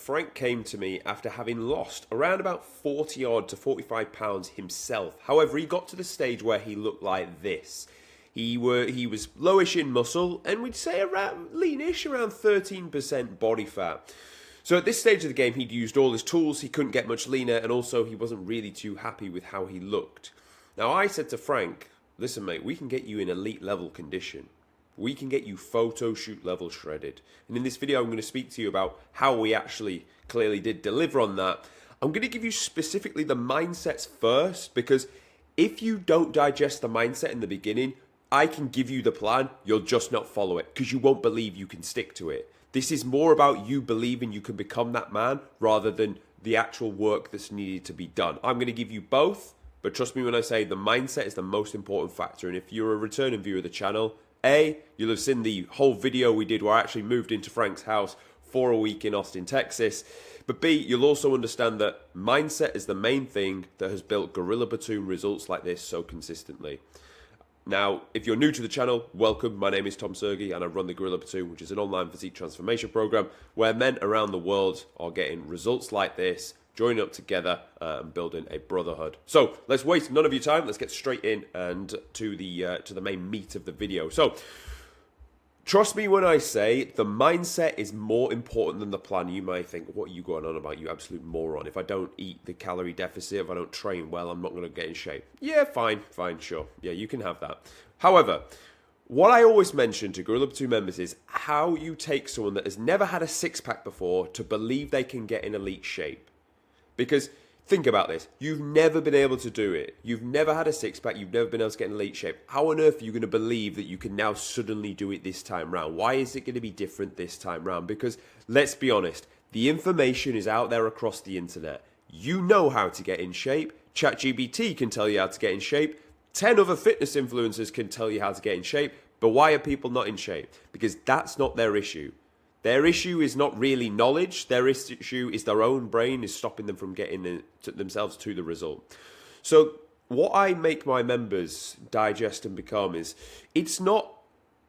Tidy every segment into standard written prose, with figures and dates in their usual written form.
Frank came to me after having lost around about 40 odd to 45 pounds himself. However, he got to the stage where he looked like this. He was lowish in muscle, and we'd say around leanish, around 13% body fat. So at this stage of the game, he'd used all his tools, he couldn't get much leaner, and also he wasn't really too happy with how he looked. Now I said to Frank, listen mate, we can get you in elite level condition. We can get you Photoshoot level shredded. And in this video, I'm going to speak to you about how we actually clearly did deliver on that. I'm going to give you specifically the mindsets first, because if you don't digest the mindset in the beginning, I can give you the plan, you'll just not follow it, because you won't believe you can stick to it. This is more about you believing you can become that man, rather than the actual work that's needed to be done. I'm going to give you both, but trust me when I say the mindset is the most important factor. And if you're a returning viewer of the channel, you'll have seen the whole video we did where I actually moved into Frank's house for a week in Austin, Texas. But B, you'll also understand that mindset is the main thing that has built Gorilla Platoon results like this so consistently. Now, if you're new to the channel, welcome. My name is Tom Sergi and I run the Gorilla Platoon, which is an online physique transformation program where men around the world are getting results like this, joining up together and building a brotherhood. So let's waste none of your time. Let's get straight in and to the main meat of the video. So trust me when I say the mindset is more important than the plan. You might think, what are you going on about, you absolute moron? If I don't eat the calorie deficit, if I don't train well, I'm not going to get in shape. Yeah, fine, sure. Yeah, you can have that. However, what I always mention to Gorilla Platoon members is how you take someone that has never had a six-pack before to believe they can get in elite shape. Because think about this, you've never been able to do it. You've never had a six-pack, you've never been able to get in elite shape. How on earth are you going to believe that you can now suddenly do it this time round? Why is it going to be different this time round? Because let's be honest, the information is out there across the internet. You know how to get in shape. ChatGPT can tell you how to get in shape. 10 other fitness influencers can tell you how to get in shape. But why are people not in shape? Because that's not their issue. Their issue is not really knowledge. Their issue is their own brain is stopping them from getting themselves to the result. So what I make my members digest and become is, it's not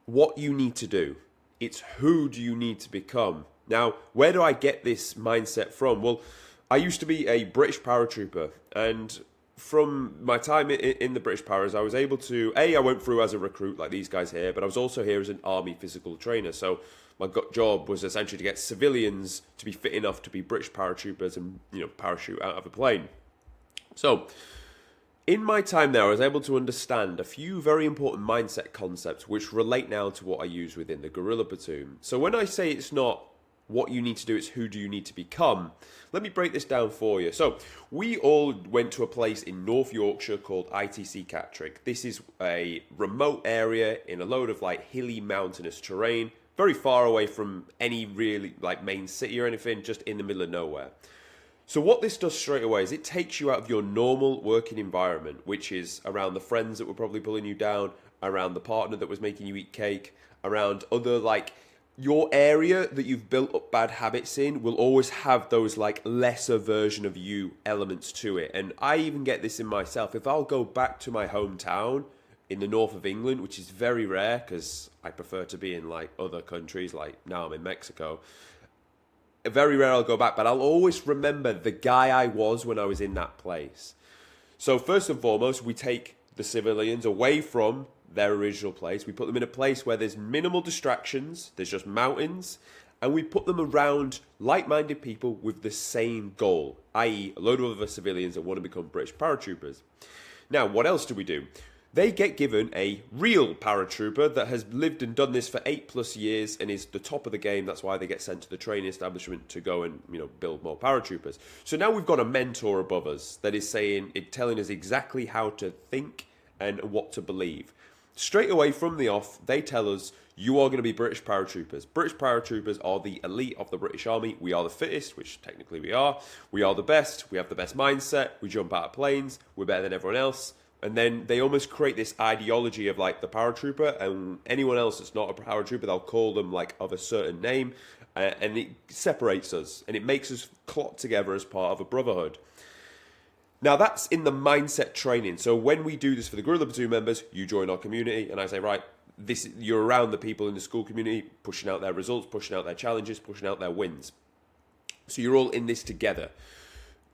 what you need to do. It's who do you need to become. Now, where do I get this mindset from? Well, I used to be a British paratrooper, and from my time in the British Paras, I was able to, I went through as a recruit like these guys here, but I was also here as an army physical trainer. So my job was essentially to get civilians to be fit enough to be British paratroopers and, parachute out of a plane. So in my time there, I was able to understand a few very important mindset concepts which relate now to what I use within the Gorilla Platoon. So when I say it's not what you need to do, it's who do you need to become. Let me break this down for you. So we all went to a place in North Yorkshire called ITC Catterick. This is a remote area in a load of hilly mountainous terrain, very far away from any really main city or anything, just in the middle of nowhere. So what this does straight away is it takes you out of your normal working environment, which is around the friends that were probably pulling you down, around the partner that was making you eat cake, around other your area that you've built up bad habits in will always have those lesser version of you elements to it. And I even get this in myself. If I'll go back to my hometown in the north of England, which is very rare because I prefer to be in other countries, now I'm in Mexico. Very rare I'll go back, but I'll always remember the guy I was when I was in that place. So first and foremost, we take the civilians away from their original place. We put them in a place where there's minimal distractions, there's just mountains, and we put them around like-minded people with the same goal, i.e. a load of other civilians that want to become British paratroopers. Now, what else do we do? They get given a real paratrooper that has lived and done this for 8+ years and is the top of the game. That's why they get sent to the training establishment to go and build more paratroopers. So now we've got a mentor above us that is telling us exactly how to think and what to believe. Straight away from the off, they tell us, you are going to be British paratroopers. British paratroopers are the elite of the British Army. We are the fittest, which technically we are. We are the best. We have the best mindset. We jump out of planes. We're better than everyone else. And then they almost create this ideology of the paratrooper, and anyone else that's not a paratrooper, they'll call them of a certain name, and it separates us, and it makes us clot together as part of a brotherhood. Now that's in the mindset training. So when we do this for the Gorilla Platoon members, you join our community, and I say, right, you're around the people in the school community, pushing out their results, pushing out their challenges, pushing out their wins. So you're all in this together.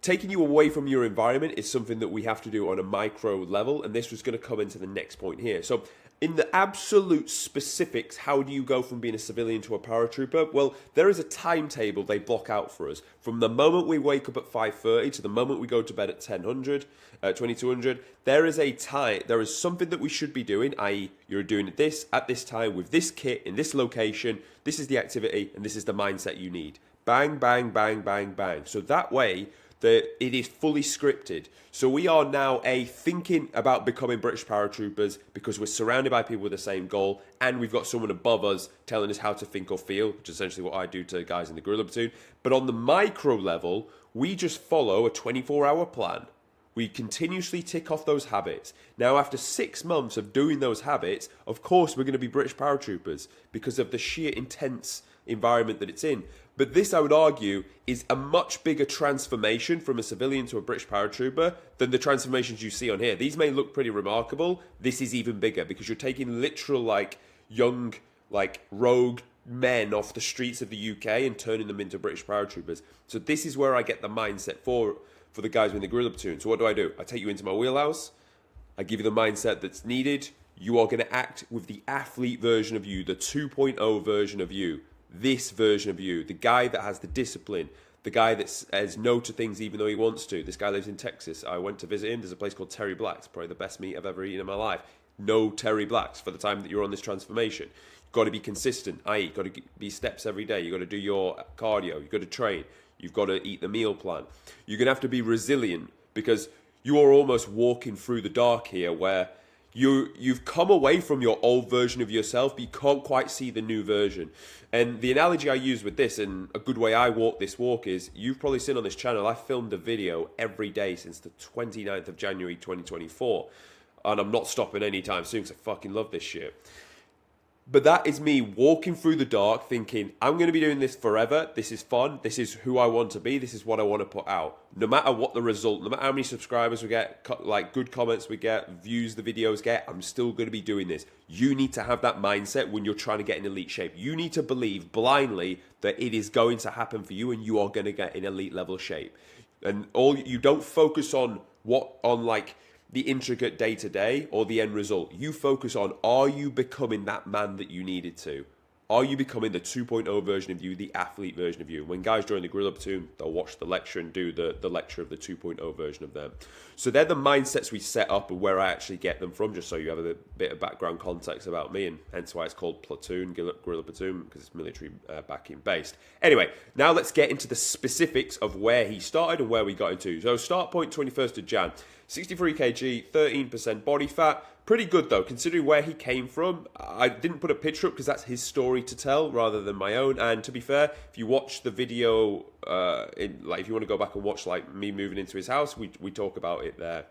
Taking you away from your environment is something that we have to do on a micro level, and this was going to come into the next point here. So in the absolute specifics, how do you go from being a civilian to a paratrooper? Well, there is a timetable they block out for us. From the moment we wake up at 5:30 to the moment we go to bed at 2200, there is a time, there is something that we should be doing, i.e. you're doing this at this time with this kit in this location, this is the activity, and this is the mindset you need. Bang, bang, bang, bang, bang. So that way, it is fully scripted. So we are now thinking about becoming British paratroopers because we're surrounded by people with the same goal, and we've got someone above us telling us how to think or feel, which is essentially what I do to guys in the guerrilla platoon. But on the micro level, we just follow a 24-hour plan. We continuously tick off those habits. Now, after 6 months of doing those habits, of course, we're going to be British paratroopers because of the sheer intense environment that it's in. But this, I would argue, is a much bigger transformation from a civilian to a British paratrooper than the transformations you see on here. These may look pretty remarkable. This is even bigger because you're taking literal, young, rogue men off the streets of the UK and turning them into British paratroopers. So this is where I get the mindset for the guys in the guerrilla platoon. So what do? I take you into my wheelhouse. I give you the mindset that's needed. You are going to act with the athlete version of you, the 2.0 version of you. This version of you, the guy that has the discipline, the guy that says no to things even though he wants to. This guy lives in Texas. I went to visit him. There's a place called Terry Black's, probably the best meat I've ever eaten in my life. No Terry Black's for the time that you're on this transformation. You've got to be consistent, i.e. you've got to be steps every day. You've got to do your cardio. You've got to train. You've got to eat the meal plan. You're going to have to be resilient because you are almost walking through the dark here where you've come away from your old version of yourself, but you can't quite see the new version. And the analogy I use with this, and a good way I walk this walk is, you've probably seen on this channel, I filmed a video every day since the 29th of January 2024. And I'm not stopping anytime soon because I fucking love this shit. But that is me walking through the dark thinking, I'm going to be doing this forever. This is fun. This is who I want to be. This is what I want to put out. No matter what the result, no matter how many subscribers we get, good comments we get, views the videos get, I'm still going to be doing this. You need to have that mindset when you're trying to get in elite shape. You need to believe blindly that it is going to happen for you and you are going to get in elite level shape. And you don't focus on the intricate day-to-day or the end result. You focus on, are you becoming that man that you needed to? Are you becoming the 2.0 version of you, the athlete version of you? When guys join the guerrilla platoon, they'll watch the lecture and do the lecture of the 2.0 version of them. So they're the mindsets we set up and where I actually get them from, just so you have a bit of background context about me, and hence why it's called Platoon, guerrilla platoon, because it's military backing based. Anyway, now let's get into the specifics of where he started and where we got into. So start point 21st of Jan. 63 kg, 13% body fat. Pretty good though, considering where he came from. I didn't put a picture up because that's his story to tell rather than my own. And to be fair, if you watch the video, if you want to go back and watch me moving into his house, we talk about it there.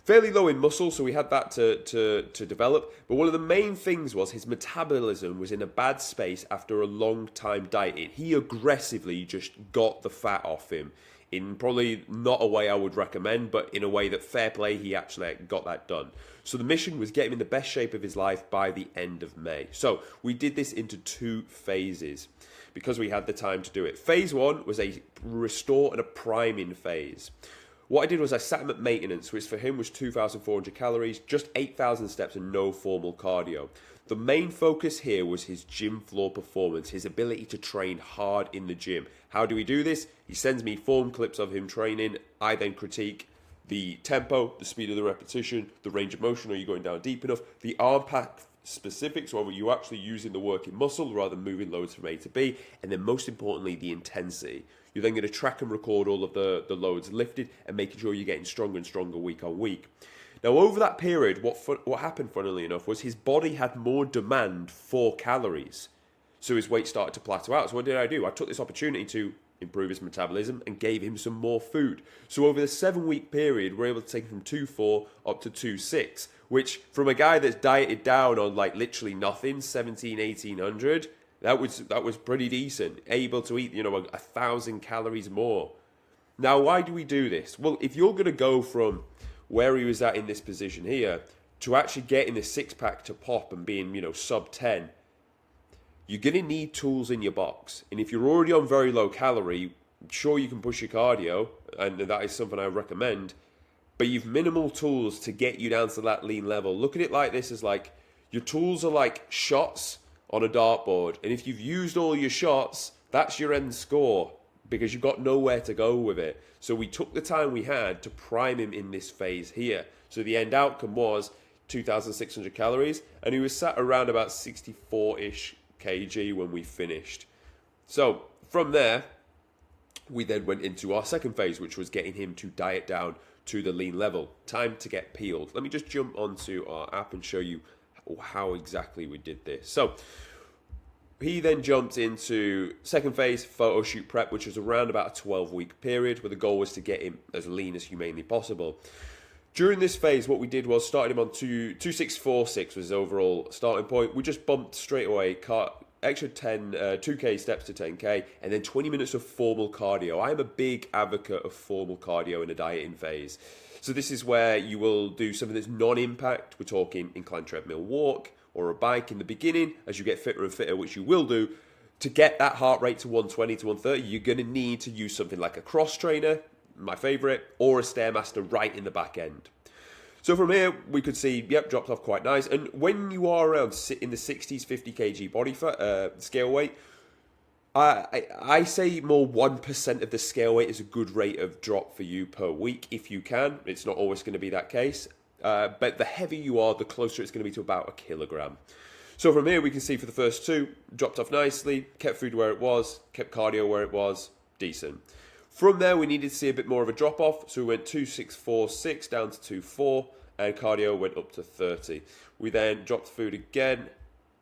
Fairly low in muscle, so we had that to develop. But one of the main things was his metabolism was in a bad space after a long time dieting. He aggressively just got the fat off him. In probably not a way I would recommend, but in a way that fair play, he actually got that done. So the mission was get him in the best shape of his life by the end of May. So we did this into 2 phases because we had the time to do it. Phase 1 was a restore and a priming phase. What I did was I sat him at maintenance, which for him was 2,400 calories, just 8,000 steps and no formal cardio. The main focus here was his gym floor performance, his ability to train hard in the gym. How do we do this? He sends me form clips of him training. I then critique the tempo, the speed of the repetition, the range of motion, are you going down deep enough, the arm pack specifics, or are you actually using the working muscle rather than moving loads from A to B, and then most importantly, the intensity. You're then going to track and record all of the loads lifted and making sure you're getting stronger and stronger week on week. Now, over that period, what happened, funnily enough, was his body had more demand for calories. So his weight started to plateau out. So what did I do? I took this opportunity to improve his metabolism and gave him some more food. So over the 7-week period, we're able to take him from 2.4 up to 2.6, which from a guy that's dieted down on literally nothing, 1,1800, that was pretty decent. Able to eat, 1,000 calories more. Now, why do we do this? Well, if you're going to go from where he was at in this position here to actually getting the 6-pack to pop and being, sub 10, you're going to need tools in your box. And if you're already on very low calorie, Sure, you can push your cardio, and that is something I recommend, but you've minimal tools to get you down to that lean level. Look at it like this, as like your tools are like shots on a dartboard, and if you've used all your shots, that's your end score because you've got nowhere to go with it. So we took the time we had to prime him in this phase here. So the end outcome was 2,600 calories, and he was sat around about 64-ish kg when we finished. So from there, we then went into our second phase, which was getting him to diet down to the lean level. Time to get peeled. Let me just jump onto our app and show you how exactly we did this. So he then jumped into second phase, photo shoot prep, which was around about a 12-week period, where the goal was to get him as lean as humanly possible. During this phase, what we did was started him on 2646 was his overall starting point. We just bumped straight away, extra 2K steps to 10K, and then 20 minutes of formal cardio. I am a big advocate of formal cardio in a dieting phase. So this is where you will do something that's non-impact. We're talking incline treadmill walk or a bike in the beginning. As you get fitter and fitter, which you will do, to get that heart rate to 120 to 130, you're going to need to use something like a cross trainer, my favorite, or a Stairmaster right in the back end. So from here, we could see, yep, dropped off quite nice. And when you are around in the 60s, 50 kg body fat, scale weight, I say more 1% of the scale weight is a good rate of drop for you per week if you can. It's not always going to be that case. But the heavier you are, the closer it's going to be to about a kilogram. So from here, we can see for the first two, dropped off nicely, kept food where it was, kept cardio where it was, decent. From there, we needed to see a bit more of a drop off. So we went 2646 down to 24, and cardio went up to 30. We then dropped food again,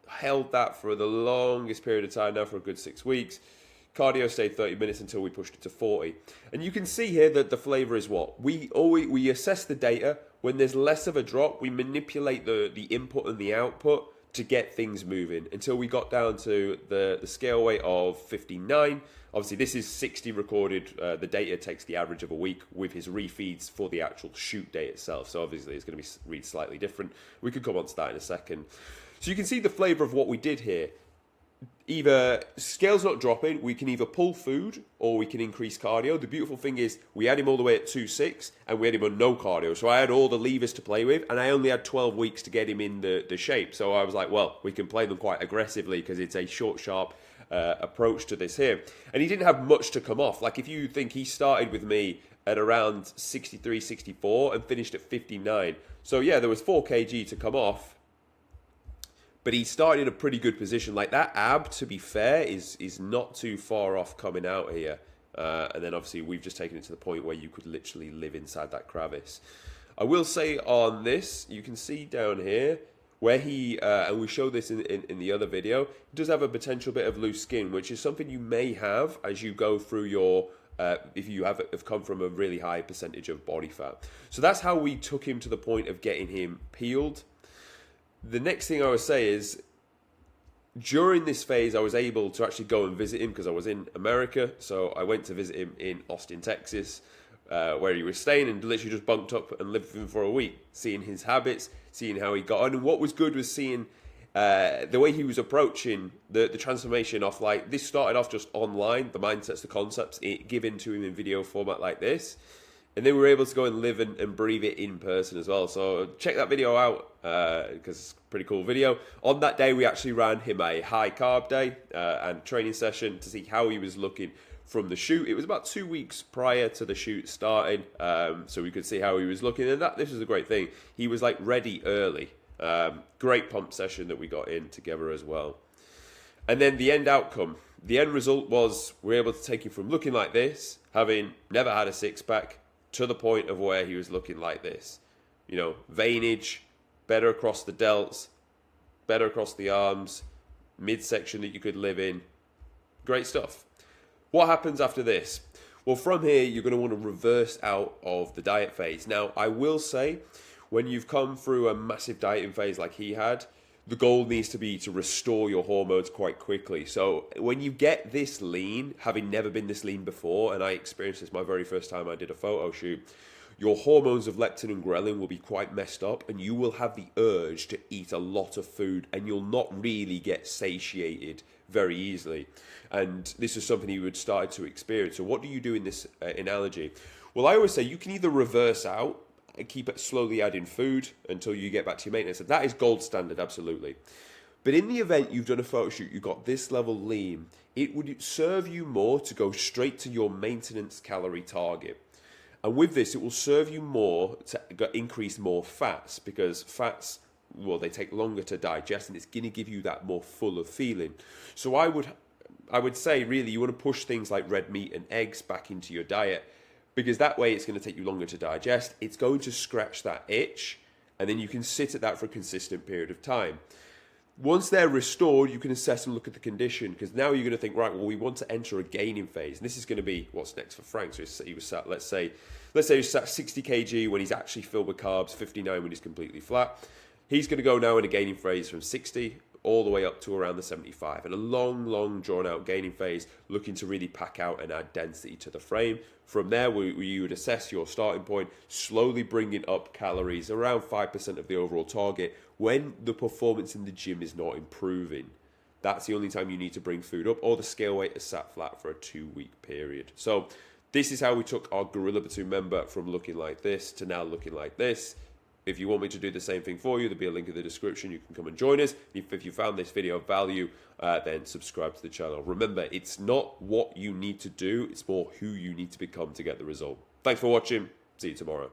held that for the longest period of time now for a good 6 weeks. Cardio stayed 30 minutes until we pushed it to 40. And you can see here that the flavor is what? We assess the data. When there's less of a drop, we manipulate the input and the output to get things moving until we got down to the scale weight of 59. Obviously, this is 60 recorded. The data takes the average of a week with his refeeds for the actual shoot day itself. So obviously, it's going to be read slightly different. We could come on to that in a second. So you can see the flavor of what we did here. Either scale's not dropping, we can either pull food or we can increase cardio. The beautiful thing is we had him all the way at 2.6 and we had him on no cardio. So I had all the levers to play with and I only had 12 weeks to get him in the shape. So I was like, well, we can play them quite aggressively because it's a short, sharp approach to this here. And he didn't have much to come off. Like if you think he started with me at around 63, 64 and finished at 59. So yeah, there was 4 kg to come off. But he started in a pretty good position. Like that ab, to be fair, is not too far off coming out here. And then obviously we've just taken it to the point where you could literally live inside that crevice. I will say on this, you can see down here where he, and we showed this in the other video, he does have a potential bit of loose skin, which is something you may have as you go through your, if you have come from a really high percentage of body fat. So that's how we took him to the point of getting him peeled. The next thing I would say is, during this phase, I was able to actually go and visit him because I was in America. So I went to visit him in Austin, Texas, where he was staying, and literally just bunked up and lived with him for a week, seeing his habits, seeing how he got on. And what was good was seeing the way he was approaching the transformation off, like, this started off just online, the mindsets, the concepts, given to him in video format like this. And then we were able to go and live and breathe it in person as well. So check that video out because it's a pretty cool video. On that day, we actually ran him a high carb day and training session to see how he was looking from the shoot. It was about 2 weeks prior to the shoot starting, so we could see how he was looking. And this was a great thing. He was like ready early. Great pump session that we got in together as well. And then the end outcome. The end result was we were able to take him from looking like this, having never had a six-pack, to the point of where he was looking like this. You know, veinage, better across the delts, better across the arms, midsection that you could live in. Great stuff. What happens after this? Well, from here, you're going to want to reverse out of the diet phase. Now, I will say, when you've come through a massive dieting phase like he had, the goal needs to be to restore your hormones quite quickly. So when you get this lean, having never been this lean before, and I experienced this my very first time I did a photo shoot, your hormones of leptin and ghrelin will be quite messed up, and you will have the urge to eat a lot of food, and you'll not really get satiated very easily. And this is something you would start to experience. So what do you do in this analogy? Well, I always say you can either reverse out and keep it slowly adding food until you get back to your maintenance. And that is gold standard, absolutely. But in the event you've done a photo shoot, you've got this level lean, it would serve you more to go straight to your maintenance calorie target. And with this, it will serve you more to increase more fats, because fats, well, they take longer to digest, and it's going to give you that more fuller feeling. So I would say, really, you want to push things like red meat and eggs back into your diet, because that way it's going to take you longer to digest. It's going to scratch that itch, and then you can sit at that for a consistent period of time. Once they're restored, you can assess and look at the condition, because now you're going to think, right, well, we want to enter a gaining phase. And this is going to be what's next for Frank. So he was sat, let's say he's sat 60 kg when he's actually filled with carbs, 59 when he's completely flat. He's going to go now in a gaining phase from 60 all the way up to around the 75, and a long, drawn-out gaining phase, looking to really pack out and add density to the frame. From there, you would assess your starting point, slowly bringing up calories around 5% of the overall target when the performance in the gym is not improving. That's the only time you need to bring food up, or the scale weight is sat flat for a 2-week period. So this is how we took our Gorilla Platoon member from looking like this to now looking like this. If you want me to do the same thing for you, there'll be a link in the description. You can come and join us. If you found this video of value, then subscribe to the channel. Remember, it's not what you need to do, it's more who you need to become to get the result. Thanks for watching. See you tomorrow.